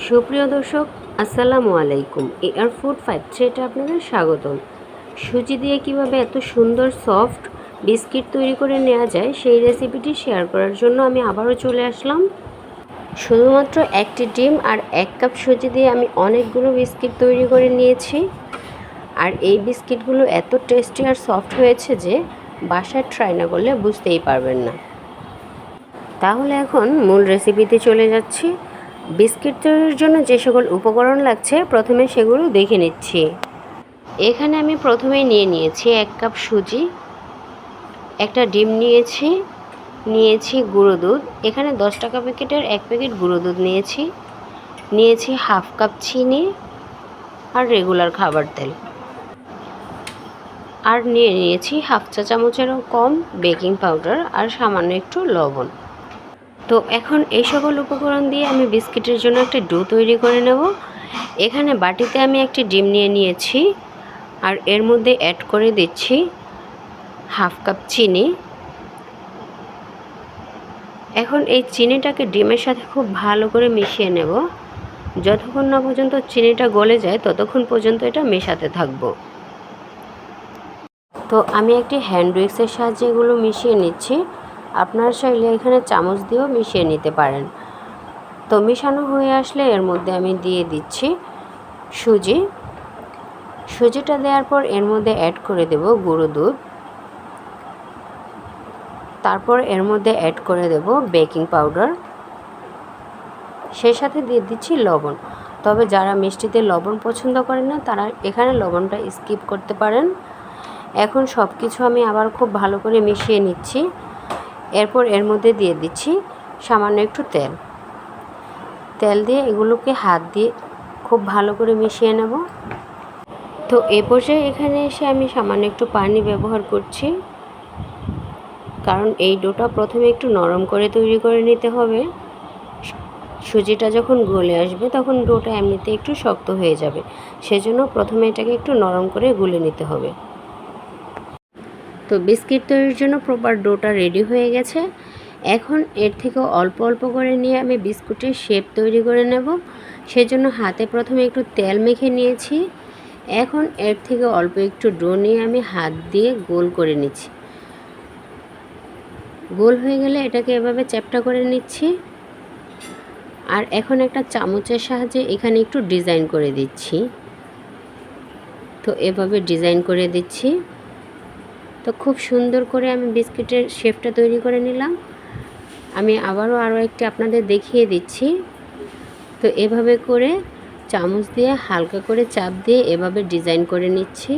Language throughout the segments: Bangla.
সুপ্রিয় দর্শক, আসসালামু আলাইকুম। এয়ার ফুড 5 থ্রেডে আপনাদের স্বাগতম। সুজি দিয়ে কিভাবে এত সুন্দর সফট বিস্কিট তৈরি করে নেওয়া যায় সেই রেসিপিটি শেয়ার করার জন্য আমি আবারও চলে আসলাম। শুধুমাত্র একটি ডিম আর 1 কাপ সুজি দিয়ে আমি অনেকগুলো বিস্কিট তৈরি করে নিয়েছি। আর এই বিস্কিটগুলো এত টেস্টি আর সফট হয়েছে যে বাসায় ট্রাই না করলে বুঝতেই পারবেন না। তাহলে এখন মূল রেসিপিতে চলে যাচ্ছি। বিস্কিট তৈরির জন্য যে সকল উপকরণ লাগছে প্রথমে সেগুলো দেখে নিচ্ছি। এখানে আমি প্রথমেই নিয়েছি 1 কাপ সুজি, একটা ডিম নিয়েছি গুঁড়ো দুধ। এখানে 10 টাকা প্যাকেটের 1 প্যাকেট গুঁড়ো দুধ নিয়েছি হাফ কাপ চিনি আর রেগুলার খাবার তেল, আর নিয়েছি হাফ চা চামচেরও কম বেকিং পাউডার আর সামান্য একটু লবণ। তো এখন এই সকল উপকরণ দিয়ে আমি বিস্কিটের জন্য একটা ডো তৈরি করে নেব। এখানে বাটিতে আমি একটি ডিম নিয়েছি আর এর মধ্যে অ্যাড করে দিচ্ছি হাফ কাপ চিনি। এখন এই চিনিটাকে ডিমের সাথে খুব ভালো করে মিশিয়ে নেব। যতক্ষণ না পর্যন্ত চিনিটা গলে যায় ততক্ষণ পর্যন্ত এটা মেশাতে থাকব। তো আমি একটি হ্যান্ড উইক্সের সাহায্যে এগুলো মিশিয়ে নিচ্ছি। আপনারা চাইলে এখানে চামচ দিয়েও মিশিয়ে নিতে পারেন। তো মেশানো হয়ে আসলে এর মধ্যে আমি দিয়ে দিচ্ছি সুজিটা দেওয়ার পর এর মধ্যে অ্যাড করে দেব গুঁড়ো দুধ, তারপর এর মধ্যে অ্যাড করে দেব বেকিং পাউডার, সেই সাথে দিয়ে দিচ্ছি লবণ। তবে যারা মিষ্টিতে লবণ পছন্দ করেন না তারা এখানে লবণটা স্কিপ করতে পারেন। এখন সব কিছু আমি আবার খুব ভালো করে মিশিয়ে নিচ্ছি। এরপর এর মধ্যে দিয়ে দিচ্ছি সামান্য একটু তেল দিয়ে এগুলোকে হাত দিয়ে খুব ভালো করে মিশিয়ে নেব। তো এ পর্যায়ে এখানে এসে আমি সামান্য একটু পানি ব্যবহার করছি, কারণ এই ডোটা প্রথমে একটু নরম করে তৈরি করে নিতে হবে। সুজিটা যখন গলে আসবে তখন ডোটা এমনিতে একটু শক্ত হয়ে যাবে, সেজন্য প্রথমে এটাকে একটু নরম করে গুলে নিতে হবে। তো বিস্কিট তৈরির জন্য প্রপার ডোটা রেডি হয়ে গেছে। এখন এর থেকে অল্প অল্প করে নিয়ে আমি বিস্কুটের শেপ তৈরি করে নেব। সেজন্য হাতে প্রথমে একটু তেল মেখে নিয়েছি। এখন এর থেকে অল্প একটু ডো নিয়ে আমি হাত দিয়ে গোল করে নিচ্ছি। গোল হয়ে গেলে এটাকে এভাবে চ্যাপ্টা করে নিচ্ছি। আর এখন একটা চামচের সাহায্যে এখানে একটু ডিজাইন করে দিচ্ছি। তো এভাবে ডিজাইন করে দিচ্ছি। তো খুব সুন্দর করে আমি বিস্কিটের শেপটা তৈরি করে নিলাম। আমি আরও একটি আপনাদের দেখিয়ে দিচ্ছি। তো এভাবে করে চামচ দিয়ে হালকা করে চাপ দিয়ে এভাবে ডিজাইন করে নিচ্ছি।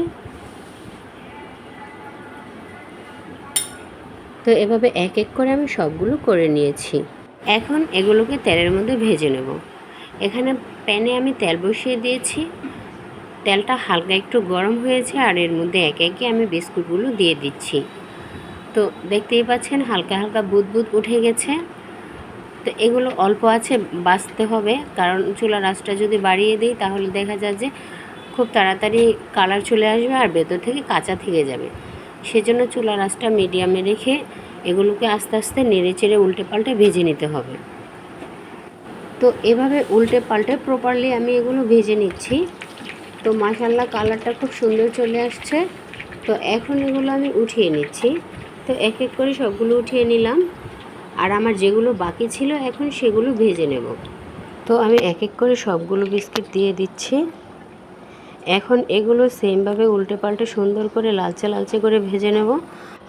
তো এভাবে এক এক করে আমি সবগুলো করে নিয়েছি। এখন এগুলোকে তেলের মধ্যে ভেজে নেব। এখানে প্যানে আমি তেল বসিয়ে দিয়েছি। তেলটা হালকা একটু গরম হয়েছে আর এর মধ্যে একে একে আমি বিস্কুটগুলো দিয়ে দিচ্ছি। তো দেখতেই পাচ্ছেন হালকা হালকা বুদবুদ উঠে গেছে। তো এগুলো অল্প আছে বাছতে হবে, কারণ চুলার আঁচটা যদি বাড়িয়ে দিই তাহলে দেখা যায় যে খুব তাড়াতাড়ি কালার চলে আসবে আর ভেতর থেকে কাঁচা থেকে যাবে। সেজন্য চুলার আঁচটা মিডিয়ামে রেখে এগুলোকে আস্তে আস্তে নেড়ে চেড়ে উল্টে পাল্টে ভেজে নিতে হবে। তো এভাবে উল্টে পাল্টে প্রপারলি আমি এগুলো ভেজে নিচ্ছি। তো মাশাআল্লাহ কালারটা খুব সুন্দর চলে আসছে। তো এখন এগুলো আমি উঠিয়ে নিচ্ছি। তো এক এক করে সবগুলো উঠিয়ে নিলাম। আর আমার যেগুলো বাকি ছিল এখন সেগুলো ভেজে নেব। তো আমি এক এক করে সবগুলো বিস্কিট দিয়ে দিচ্ছি। এখন এগুলো সেমভাবে উল্টে পাল্টে সুন্দর করে লালচে লালচে করে ভেজে নেব।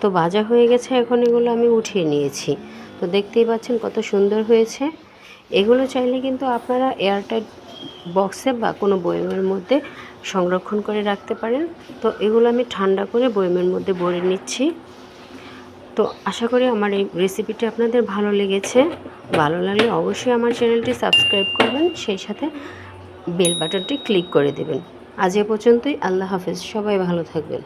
তো ভাজা হয়ে গেছে, এখন এগুলো আমি উঠিয়ে নিয়েছি। তো দেখতেই পাচ্ছেন কত সুন্দর হয়েছে। এগুলো চাইলে কিন্তু আপনারা এয়ারটাইট বক্সে বা কোনো বয়মের মধ্যে সংরক্ষণ করে রাখতে পারেন। তো এগুলো আমি ঠান্ডা করে বয়মের মধ্যে ভরে নিচ্ছি। তো আশা করি আমার এই রেসিপিটি আপনাদের ভালো লেগেছে। ভালো লাগলে অবশ্যই আমার চ্যানেলটি সাবস্ক্রাইব করবেন, সেই সাথে বেল বাটনটি ক্লিক করে দেবেন। আজ এ পর্যন্তই। আল্লাহ হাফেজ। সবাই ভালো থাকবেন।